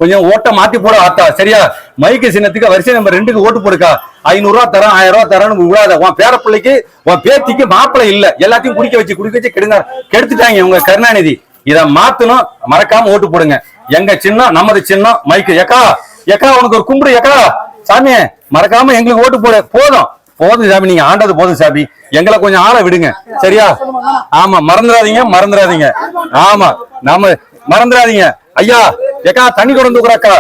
கொஞ்சம் ஓட்ட மாத்தி போட ஆத்தா சரியா? மைக்கு சின்னத்துக்கு வரிசை நம்பர் 2க்கு ஓட்டு போடுக்கா. 500 ரூபா தரேன் 1000 ரூபா தரேன்னு விடாத. உன் பேர பிள்ளைக்கு உன் பேத்திக்கு மாப்பிள்ளை இல்ல, எல்லாத்தையும் குடிக்க வச்சு கெடுத்துட்டாங்க உங்க கருணாநிதி. இதை மாத்தணும், மறக்காம ஓட்டு போடுங்க. எங்க சின்னம் நமது சின்னம் மைக்கு. ஏக்கா உனக்கு ஒரு கும்பிடு ஏக்கா. சாமி மறக்காம எங்களுக்கு ஓட்டு போடு. போதும் சாமி, நீங்க ஆண்டது போதும் சாமி, எங்களை கொஞ்சம் ஆள விடுங்க சரியா? ஆமா மறந்துடாதீங்க. ஆமா நாம மறந்துடாதீங்க. ஐயா ஏக்கா தண்ணி கொண்டு வந்துக்குறாக்கா.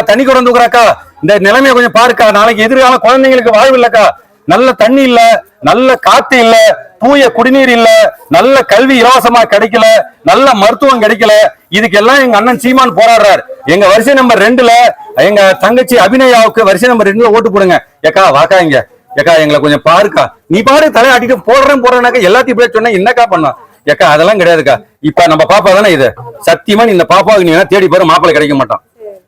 தண்ணி கொண்டு வந்துக்குறாக்கா. இந்த நிலைமையை கொஞ்சம் பாருக்கா. நாளைக்கு எதிர்கால குழந்தைங்களுக்கு வாழ்வு இல்லக்கா. நல்ல தண்ணி இல்ல, நல்ல காத்து இல்ல, தூய குடிநீர் இல்ல, நல்ல கல்வி இலவசமா கிடைக்கல, நல்ல மருத்துவம் கிடைக்கல. இதுக்கெல்லாம் எங்க அண்ணன் சீமான் போராடுறாரு. எங்க வரிசை நம்பர் 2ல எங்க தங்கச்சி அபிநயாவுக்கு வரிசை நம்பர் 2ல ஓட்டு போடுங்க. ஏக்கா வாக்கா இங்க. ஏக்கா எங்களை கொஞ்சம் பாருக்கா. நீ பாரு தலையாட்டிட்டு போடுறேன்னாக்கா எல்லாத்தையும் இப்படியே சொன்ன என்னக்கா பண்ணா? ஏக்கா அதெல்லாம் கிடையாதுக்கா. இப்ப நம்ம பாப்பா தானே இது. சத்தியமா இந்த பாப்பாவுக்கு நீ தேடி பாரு, மாப்பிள்ளை கிடைக்க மாட்டான்,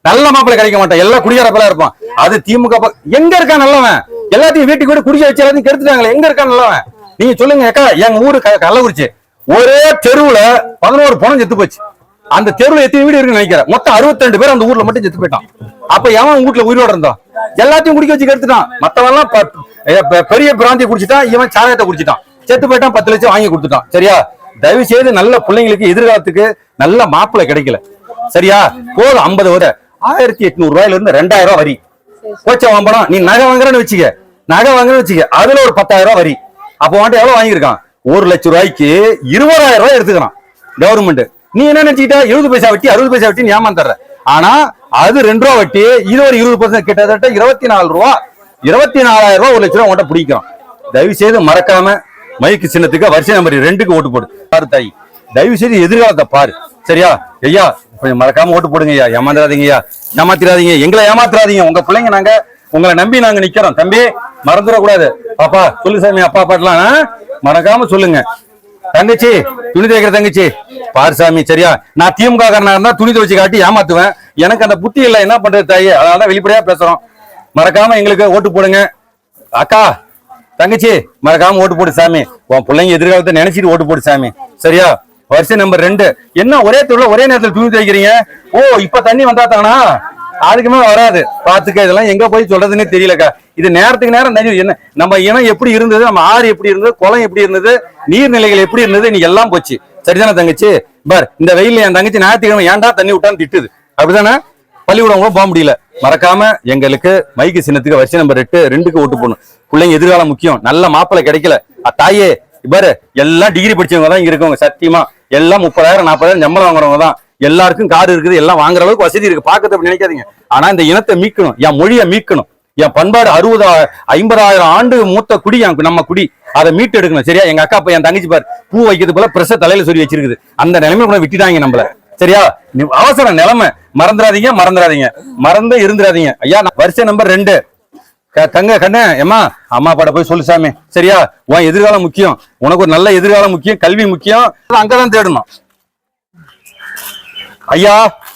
நல்ல மாப்பிள்ளை கிடைக்க மாட்டான், எல்லாம் குடியாரப்பெல்லாம் இருப்பான். அது திமுக எங்க இருக்கா நல்லவன்? எல்லாத்தையும் வீட்டுக்கு கூட குடிக்க வச்சு எல்லாத்தையும் கெடுத்துட்டாங்களே, எங்க இருக்கா நல்லவன்? நீங்க சொல்லுங்க ஏக்கா. எங்க ஊரு கள்ளக்குறிச்சி, ஒரே தெருவுல 11 பணம் செத்து போச்சு. அந்த தெருவுல எத்தனை வீடு இருக்குன்னு நினைக்கிறேன். மொத்தம் 62 பேர் அந்த ஊர்ல மட்டும் செத்து போயிட்டான். அப்ப எவன் வீட்டுல உயிரோட இருந்தான்? எல்லாத்தையும் குடிக்க வச்சு கெடுத்துட்டான். மத்தவெல்லாம் பெரிய பிராந்தியை குடிச்சிட்டான், இவன் சாராயத்தை குடிச்சிட்டான், செத்து போயிட்டான். 10 லட்சம் வாங்கி கொடுத்துட்டான் சரியா? தயவு செய்து நல்ல பிள்ளைங்களுக்கு எதிர்காலத்துக்கு நல்ல மாப்பிள்ளை கிடைக்கல சரியா? போதும் 50 வரை 1800 ரூபாயில இருந்து 2000 ரூபாய் வரி போச்சா வாங்கணும். நீ நகை வாங்குறன்னு வச்சுக்க, அதுல ஒரு 10,000 ரூபாய் வரி. அப்ப வந்துட்டு எவ்வளவு வாங்கியிருக்கான்? 1 லட்சம் ரூபாய்க்கு 20,000 ரூபாய் எடுத்துக்கிறான் கவர்மெண்ட். நீ என்ன நினைச்சுக்கிட்ட? 70 பைசா வட்டி 60 பைசா வட்டி ஏமாந்துற. ஆனா அது 2 ரூபா வட்டி, இது ஒரு 20%, கிட்டத்தட்ட 24 ரூபா, 24,000 ரூபாய் 1 லட்சம் ரூபாய் உன்ட்ட பிடிக்கும். தயவு செய்து மறக்காம மைக்கு சின்னத்துக்கு வரிசை நம்பர் 2க்கு ஓட்டு போடு. பாரு தாய், தயவு செய்து எதிர்காலத்தை பாரு சரியா? ஐயா கொஞ்சம் மறக்காம ஓட்டு போடுங்க ஐயா. ஏமாந்துடாதீங்க ஐயா, ஏமாத்திராதீங்க, எங்களை ஏமாத்திராதீங்க. உங்க பிள்ளைங்க நாங்க உங்களை நம்பி நாங்க நிக்கிறோம். தம்பி மறந்துடக்கூடாது. பாப்பா சொல்லு சாமி, அப்பா பாட்டலாம் மறக்காம சொல்லுங்க. தங்கச்சி துணி துவைக்கிற தங்கச்சி பாரு சாமி சரியா? நான் திமுக காரனா இருந்தா துணி துவைச்சு காட்டி ஏமாத்துவேன். எனக்கு அந்த புத்தி இல்லை, என்ன பண்றது தாயே? அதனால வெளிப்படையா பேசுறோம். மறக்காம எங்களுக்கு ஓட்டு போடுங்க. அக்கா தங்கச்சி மறக்காம ஓட்டு போடு சாமி. உன் பிள்ளைங்க எதிர்காலத்தை நினைச்சிட்டு ஓட்டு போடு சாமி சரியா? வரிசை நம்பர் 2. என்ன ஒரே தொழில் ஒரே நேரத்தில் துணி துவைக்கிறீங்க? ஓ இப்ப தண்ணி வந்தாத்தானா? அதுக்குமே வராது. பாத்துக்க, இதெல்லாம் எங்க போய் சொல்றதுன்னே தெரியலக்கா. இது நேரத்துக்கு நேரம் தண்ணி. என்ன நம்ம இனம் எப்படி இருந்தது, நம்ம ஆறு எப்படி இருந்தது, குளம் எப்படி இருந்தது, நீர்நிலைகள் எப்படி இருந்தது, இன்னைக்கு எல்லாம் போச்சு சரிதானே தங்கச்சி? பார் இந்த வெயில என் தங்கச்சி ஞாயிற்றுக்கிழமை ஏன்டா தண்ணி விட்டான்னு திட்டுது. அப்படிதானே? பள்ளிக்கூடம் கூட போக முடியல. மறக்காம எங்களுக்கு மைக்கு சின்னத்துக்கு வரிசை நம்பர் 2க்கு ஓட்டு போடணும். பிள்ளைங்க எதிர்காலம் முக்கியம். நல்ல மாப்பிள்ளை கிடைக்கல தாயே. பாரு எல்லாம் டிகிரி படிச்சவங்க தான் இங்க இருக்கவங்க. சத்தியமா எல்லாம் 30,000 40,000 சம்பளம் வாங்குறவங்க தான். எல்லாருக்கும் கார் இருக்குது, எல்லாம் வாங்குற அளவுக்கு வசதி இருக்கு. பாக்கிறது அப்படி நினைக்காதீங்க. ஆனா இந்த இனத்தை மீட்கணும், என் மொழியை மீட்கணும், என் பண்பாடு 50,000 ஆண்டு மூத்த குடி நம்ம குடி, அதை மீட்டு எடுக்கணும் சரியா? எங்க அக்கா என் தங்கச்சி பாரு பூ வைக்கிறது போல பிரச தலையில சொல்லி வச்சிருக்குது. அந்த நிலைமை கூட விட்டுட்டாங்க நம்மள சரியா? அவசர நிலைமை. மறந்துடாதீங்க, மறந்து இருந்துடாதீங்க ஐயா. வரிசை நம்பர் 2 தங்க கண்ண ஏமா அம்மா அப்பாட்ட போய் சொல்லு சாமி சரியா? உன் எதிர்காலம் முக்கியம், உனக்கு ஒரு நல்ல எதிர்காலம் முக்கியம், கல்வி முக்கியம், அங்கதான் தேடணும் ஐயா.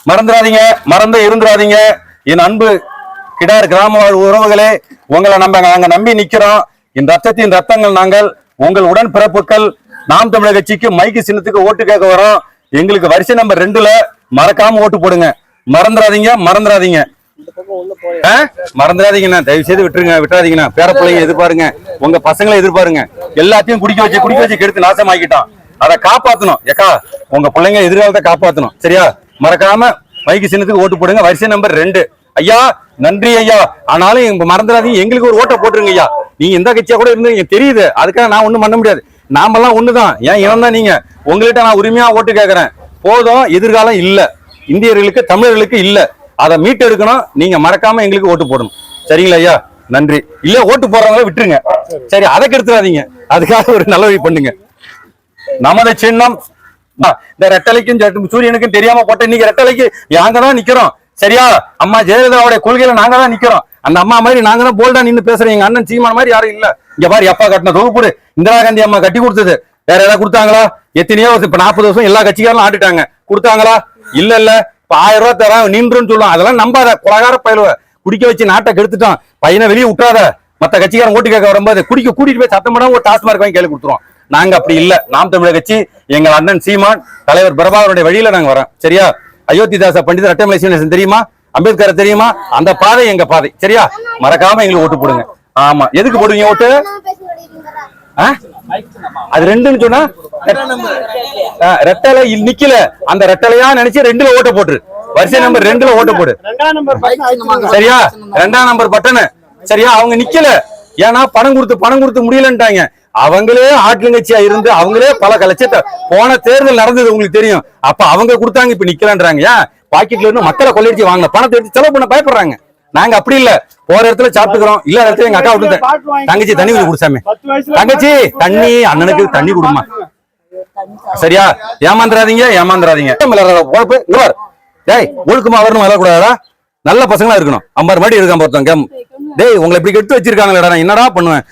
மறந்துடாதீங்க, மறந்து இருந்துடாதீங்க. என் அன்பு கிடார் கிராம வாழ் உறவுகளே, உங்களை நாங்க நம்பி நிக்கிறோம். இந்த ரத்தத்தின் ரத்தங்கள் நாங்கள், உங்கள் உடன் பிறப்புகள். நாம் தமிழர் கட்சிக்கு மைக்கு சின்னத்துக்கு ஓட்டு கேட்க வரோம். எங்களுக்கு வரிசை நம்பர் 2ல மறக்காம ஓட்டு போடுங்க. மறந்துடாதீங்க. மறந்துடாதீங்கண்ணா, தயவு செய்து விட்டுறாதீங்கண்ணா. பேர பிள்ளைங்க எதிர்பாருங்க, உங்க பசங்களை எதிர்பாருங்க. எல்லாத்தையும் குடிக்க வச்சு கெடுத்து நாசமாக்கிட்டான். அதை காப்பாத்தணும் ஏக்கா. உங்க பிள்ளைங்க எதிர்காலத்தை காப்பாத்தணும் சரியா? மறக்காம மைக்கு சின்னத்துக்கு ஓட்டு போடுங்க. வரிசை நம்பர் 2 ஐயா. நன்றி ஐயா. ஆனாலும் மறந்துடாதீங்க, எங்களுக்கு ஒரு ஓட்டை போட்டுருங்க ஐயா. நீங்க எந்த கட்சியா கூட இருந்து தெரியுது, அதுக்காக நான் ஒண்ணும் பண்ண முடியாது. நாமெல்லாம் ஒண்ணுதான், ஏன் இனம் தான் நீங்க. உங்கள்கிட்ட நான் உரிமையா ஓட்டு கேட்கறேன். போதும், எதிர்காலம் இல்ல, இந்தியர்களுக்கு தமிழர்களுக்கு இல்ல, அதை மீட்டு எடுக்கணும். நீங்க மறக்காம எங்களுக்கு ஓட்டு போடணும் சரிங்களா ஐயா? நன்றி. இல்ல ஓட்டு போடுறவங்கள விட்டுருங்க சரி, அதை கெடுத்துடாதீங்க. அதுக்காக ஒரு நல்ல வழி பண்ணுங்க. நமது சின்னம் இந்த ரெட்டலைக்கும் சூரியனுக்கும் தெரியாம போட்ட இன்னைக்கு ரெட்டலைக்கு நாங்கதான் நிக்கிறோம் சரியா? அம்மா ஜெயலலிதாவுடைய கொள்கையில நாங்க தான் நிக்கிறோம். அந்த அம்மா மாதிரி நாங்க தான் போல்டா நின்று பேசுறோம். எங்க அண்ணன் சீமான் மாதிரி யாரும் இல்ல. இங்க பாரு, அப்பா கட்டின தொகுப்பு இந்திரா காந்தி அம்மா கட்டி கொடுத்தது. வேற ஏதாவது கொடுத்தாங்களா? எத்தனையோ இப்ப 40 வருஷம் எல்லா கட்சிக்காரும் ஆட்டுட்டாங்க. கொடுத்தாங்களா? இல்ல. இப்ப 1000 ரூபாய் தர நின்றுன்னு சொல்லுவான். அதெல்லாம் நம்பாத, கொலகார பயிலுவ. குடிக்க வச்சு நாட்டை கெடுத்துட்டான். பையனை வெளியே விட்டுறாத. மத்த கட்சிக்காரன் ஓட்டு கேட்க வரும்போது கூட்டிட்டு போய் சத்தம் பண்ணா ஒரு டாஸ்மார்க் வாங்கி கையில கொடுத்துருவோம். நாங்க அப்படி இல்ல. நாம் தமிழர் கட்சி, எங்க அண்ணன் சீமான் தலைவர் பிரபாகருடைய வழியில நாங்க வரோம் சரியா? அயோத்திதாச பண்டிதர் ரெட்டமலை சீனிவாசன் தெரியுமா, அம்பேத்கர் தெரியுமா, அந்த பாதை எங்க பாதை. சரியா, மறக்காம எங்களுக்கு ஓட்டு போடுங்க. ஆமா, எதுக்கு போடுவீங்க ஓட்டு? அது ரெண்டுன்னு சொன்னா ரெட்டலை நிக்கல, அந்த ரெட்டலையா நினைச்சு 2ல ஓட்ட போட்டுரு. வரிசை நம்பர் 2ல ஓட்ட போடு. சரியா, 2ஆம் நம்பர் பட்டனு. சரியா, அவங்க நிக்கல, ஏன்னா பணம் கொடுத்து முடியலன்ட்டாங்க. அவங்களே ஆட்லுங்கட்சியா இருந்து அவங்களே பல லட்சத்தை போன தேர்தல் நடந்தது உங்களுக்கு தெரியும். அப்ப அவங்க கொடுத்தாங்க, இப்ப நிக்கலன்றாங்க. ஏன்? பாக்கெட்ல இருந்து மக்களை கொள்ளையடிச்சு வாங்கின பணத்தை எடுத்து செலவு பண்ண பயப்படுறாங்க. நாங்க அப்படி இல்ல, போற இடத்துல சாப்பிட்டுக்கிறோம். இல்ல இடத்துல எங்க அக்கா விட்டு தங்கச்சி தண்ணி குடிச்சாமே, தங்கச்சி தண்ணி அண்ணனுக்கு தண்ணி கொடுமா. சரியா, ஏமாந்துறாதீங்க. ஒழுக்கமா வரணும், வரக்கூடாதா? நல்ல பசங்களா இருக்கணும். 50 மாடி இருக்கான் பார்த்தோம். டேய், உங்களை இப்படி கெடுத்து வச்சிருக்காங்களேடா, நான் என்னடா பண்ணுவேன்?